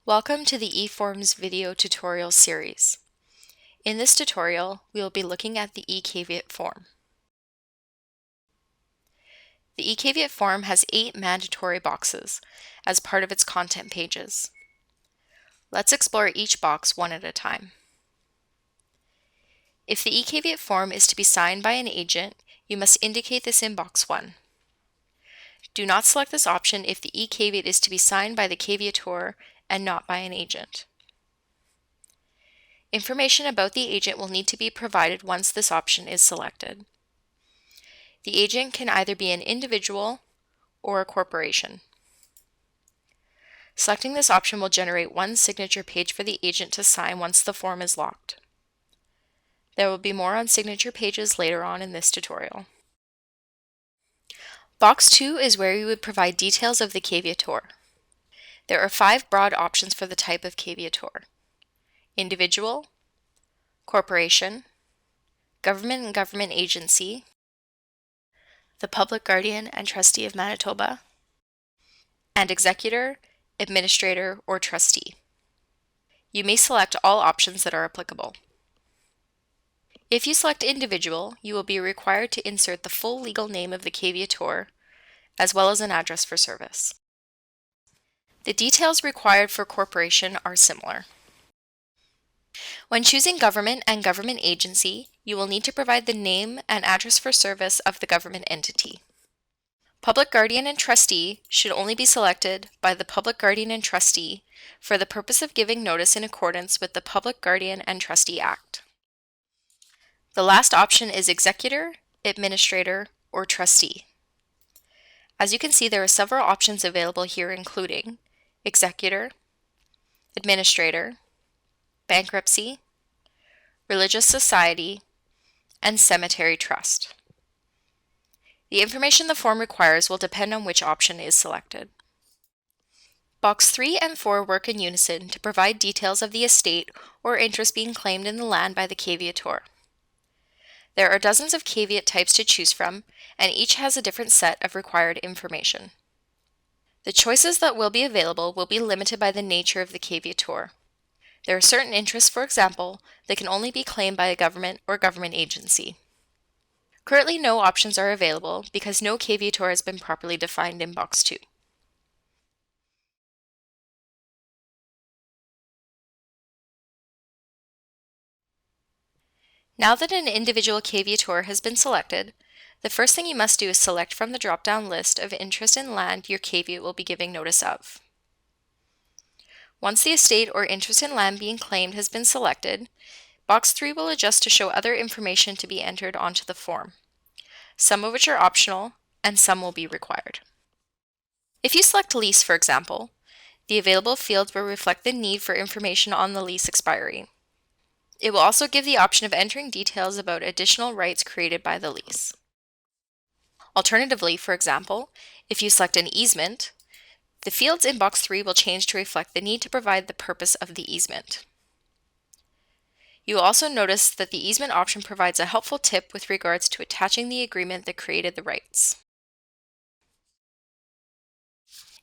Welcome to the eForms video tutorial series. In this tutorial, we will be looking at the eCaveat form. The eCaveat form has 8 mandatory boxes as part of its content pages. Let's explore each box one at a time. If the eCaveat form is to be signed by an agent, you must indicate this in box 1. Do not select this option if the eCaveat is to be signed by the caveator and not by an agent. Information about the agent will need to be provided once this option is selected. The agent can either be an individual or a corporation. Selecting this option will generate one signature page for the agent to sign once the form is locked. There will be more on signature pages later on in this tutorial. Box 2 is where you would provide details of the caveator. There are 5 broad options for the type of caveator: individual, corporation, government and government agency, the public guardian and trustee of Manitoba, and executor, administrator, or trustee. You may select all options that are applicable. If you select individual, you will be required to insert the full legal name of the caveator, as well as an address for service. The details required for corporation are similar. When choosing government and government agency, you will need to provide the name and address for service of the government entity. Public guardian and trustee should only be selected by the public guardian and trustee for the purpose of giving notice in accordance with the Public Guardian and Trustee Act. The last option is executor, administrator, or trustee. As you can see, there are several options available here, including executor, administrator, bankruptcy, religious society, and cemetery trust. The information the form requires will depend on which option is selected. Box 3 and 4 work in unison to provide details of the estate or interest being claimed in the land by the caveator. There are dozens of caveat types to choose from, and each has a different set of required information. The choices that will be available will be limited by the nature of the caveator. There are certain interests, for example, that can only be claimed by a government or government agency. Currently, no options are available because no caveator has been properly defined in Box 2. Now that an individual caveator has been selected, the first thing you must do is select from the drop-down list of interest in land your caveat will be giving notice of. Once the estate or interest in land being claimed has been selected, Box 3 will adjust to show other information to be entered onto the form, some of which are optional and some will be required. If you select lease, for example, the available fields will reflect the need for information on the lease expiry. It will also give the option of entering details about additional rights created by the lease. Alternatively, for example, if you select an easement, the fields in Box 3 will change to reflect the need to provide the purpose of the easement. You will also notice that the easement option provides a helpful tip with regards to attaching the agreement that created the rights.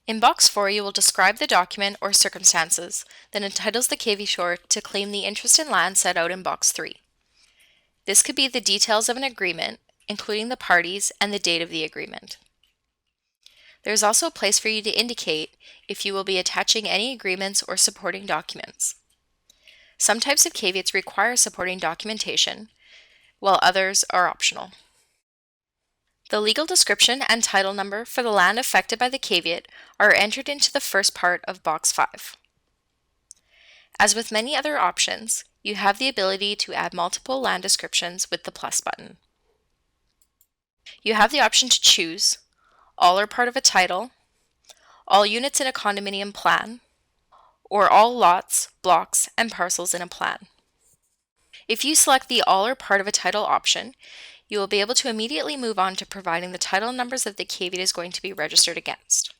In Box 4, you will describe the document or circumstances that entitles the caveator to claim the interest in land set out in Box 3. This could be the details of an agreement, including the parties and the date of the agreement. There is also a place for you to indicate if you will be attaching any agreements or supporting documents. Some types of caveats require supporting documentation, while others are optional. The legal description and title number for the land affected by the caveat are entered into the first part of Box 5. As with many other options, you have the ability to add multiple land descriptions with the plus button. You have the option to choose all or part of a title, all units in a condominium plan, or all lots, blocks, and parcels in a plan. If you select the all or part of a title option, you will be able to immediately move on to providing the title numbers that the caveat is going to be registered against.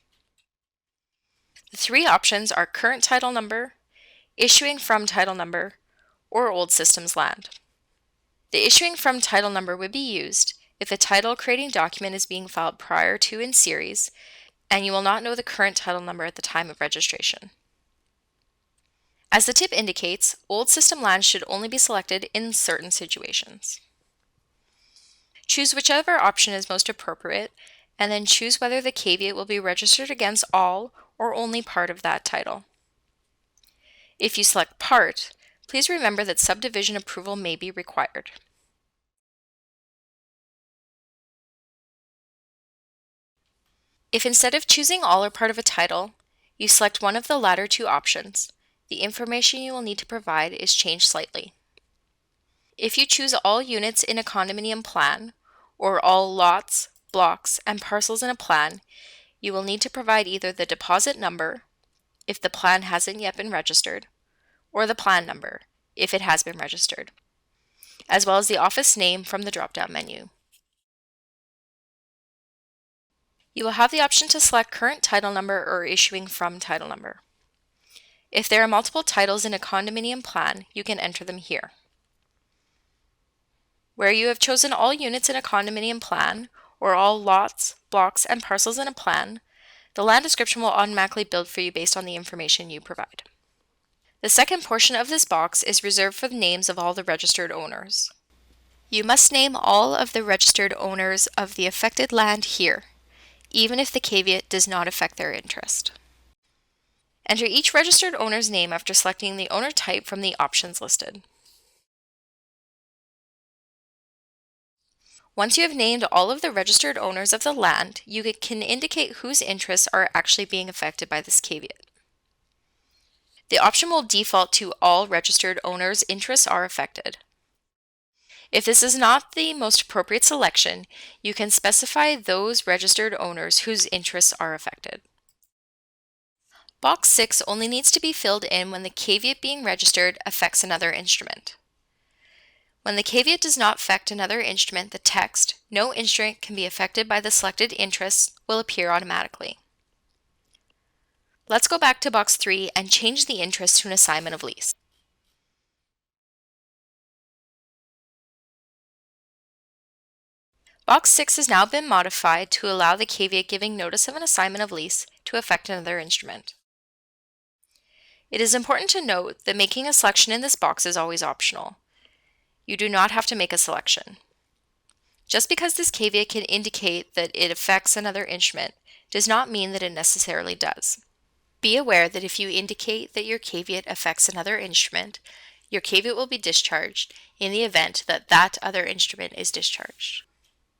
The 3 options are current title number, issuing from title number, or old systems land. The issuing from title number would be used if the title creating document is being filed prior to in series, and you will not know the current title number at the time of registration. As the tip indicates, old system lands should only be selected in certain situations. Choose whichever option is most appropriate, and then choose whether the caveat will be registered against all or only part of that title. If you select part, please remember that subdivision approval may be required. If instead of choosing all or part of a title, you select one of the latter two options, the information you will need to provide is changed slightly. If you choose all units in a condominium plan, or all lots, blocks, and parcels in a plan, you will need to provide either the deposit number, if the plan hasn't yet been registered, or the plan number, if it has been registered, as well as the office name from the drop-down menu. You will have the option to select current title number or issuing from title number. If there are multiple titles in a condominium plan, you can enter them here. Where you have chosen all units in a condominium plan, or all lots, blocks, and parcels in a plan, the land description will automatically build for you based on the information you provide. The second portion of this box is reserved for the names of all the registered owners. You must name all of the registered owners of the affected land here, even if the caveat does not affect their interest. Enter each registered owner's name after selecting the owner type from the options listed. Once you have named all of the registered owners of the land, you can indicate whose interests are actually being affected by this caveat. The option will default to all registered owners' interests are affected. If this is not the most appropriate selection, you can specify those registered owners whose interests are affected. Box 6 only needs to be filled in when the caveat being registered affects another instrument. When the caveat does not affect another instrument, the text, "No instrument can be affected by the selected interests," will appear automatically. Let's go back to box 3 and change the interest to an assignment of lease. Box 6 has now been modified to allow the caveat giving notice of an assignment of lease to affect another instrument. It is important to note that making a selection in this box is always optional. You do not have to make a selection. Just because this caveat can indicate that it affects another instrument does not mean that it necessarily does. Be aware that if you indicate that your caveat affects another instrument, your caveat will be discharged in the event that that other instrument is discharged.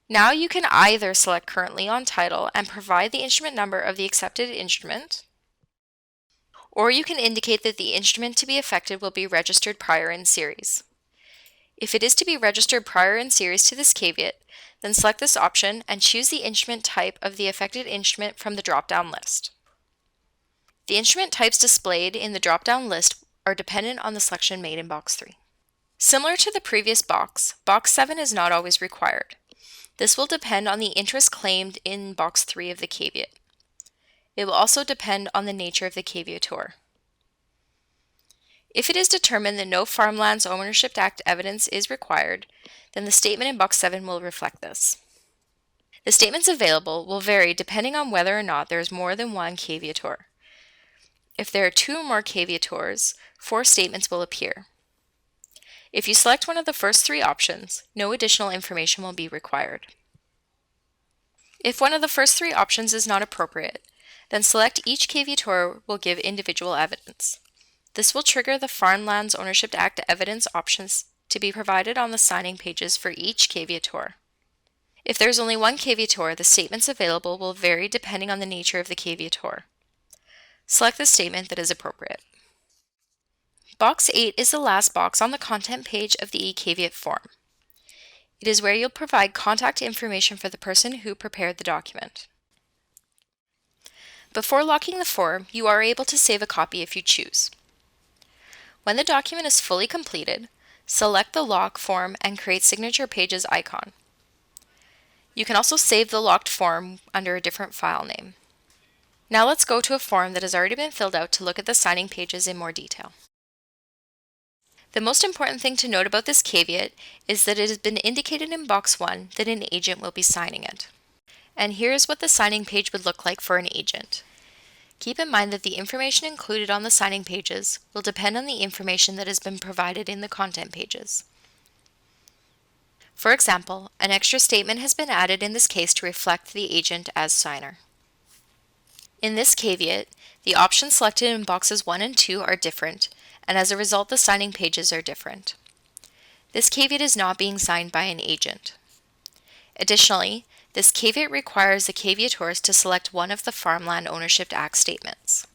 Now you can either select currently on title and provide the instrument number of the accepted instrument, or you can indicate that the instrument to be affected will be registered prior in series. If it is to be registered prior in series to this caveat, then select this option and choose the instrument type of the affected instrument from the drop-down list. The instrument types displayed in the drop-down list are dependent on the selection made in box 3. Similar to the previous box, box 7 is not always required. This will depend on the interest claimed in box 3 of the caveat. It will also depend on the nature of the caveator. If it is determined that no Farmlands Ownership Act evidence is required, then the statement in box 7 will reflect this. The statements available will vary depending on whether or not there is more than one caveator. If there are 2 or more caveators, 4 statements will appear. If you select one of the first 3 options, no additional information will be required. If one of the first 3 options is not appropriate, then select each caveator will give individual evidence. This will trigger the Farmlands Ownership Act evidence options to be provided on the signing pages for each caveator. If there is only one caveator, the statements available will vary depending on the nature of the caveator. Select the statement that is appropriate. Box 8 is the last box on the content page of the eCaveat form. It is where you'll provide contact information for the person who prepared the document. Before locking the form, you are able to save a copy if you choose. When the document is fully completed, select the lock form and create signature pages icon. You can also save the locked form under a different file name. Now let's go to a form that has already been filled out to look at the signing pages in more detail. The most important thing to note about this caveat is that it has been indicated in box 1 that an agent will be signing it. And here's what the signing page would look like for an agent. Keep in mind that the information included on the signing pages will depend on the information that has been provided in the content pages. For example, an extra statement has been added in this case to reflect the agent as signer. In this caveat, the options selected in boxes 1 and 2 are different, and as a result the signing pages are different. This caveat is not being signed by an agent. Additionally, this caveat requires the caveators to select one of the Farmland Ownership Act statements.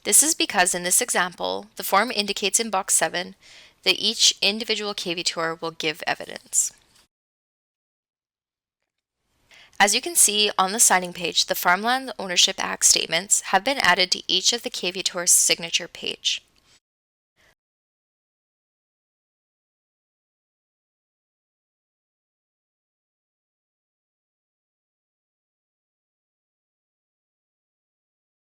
This is because in this example, the form indicates in box 7 that each individual caveator will give evidence. As you can see on the signing page, the Farmland Ownership Act statements have been added to each of the caveator's signature page.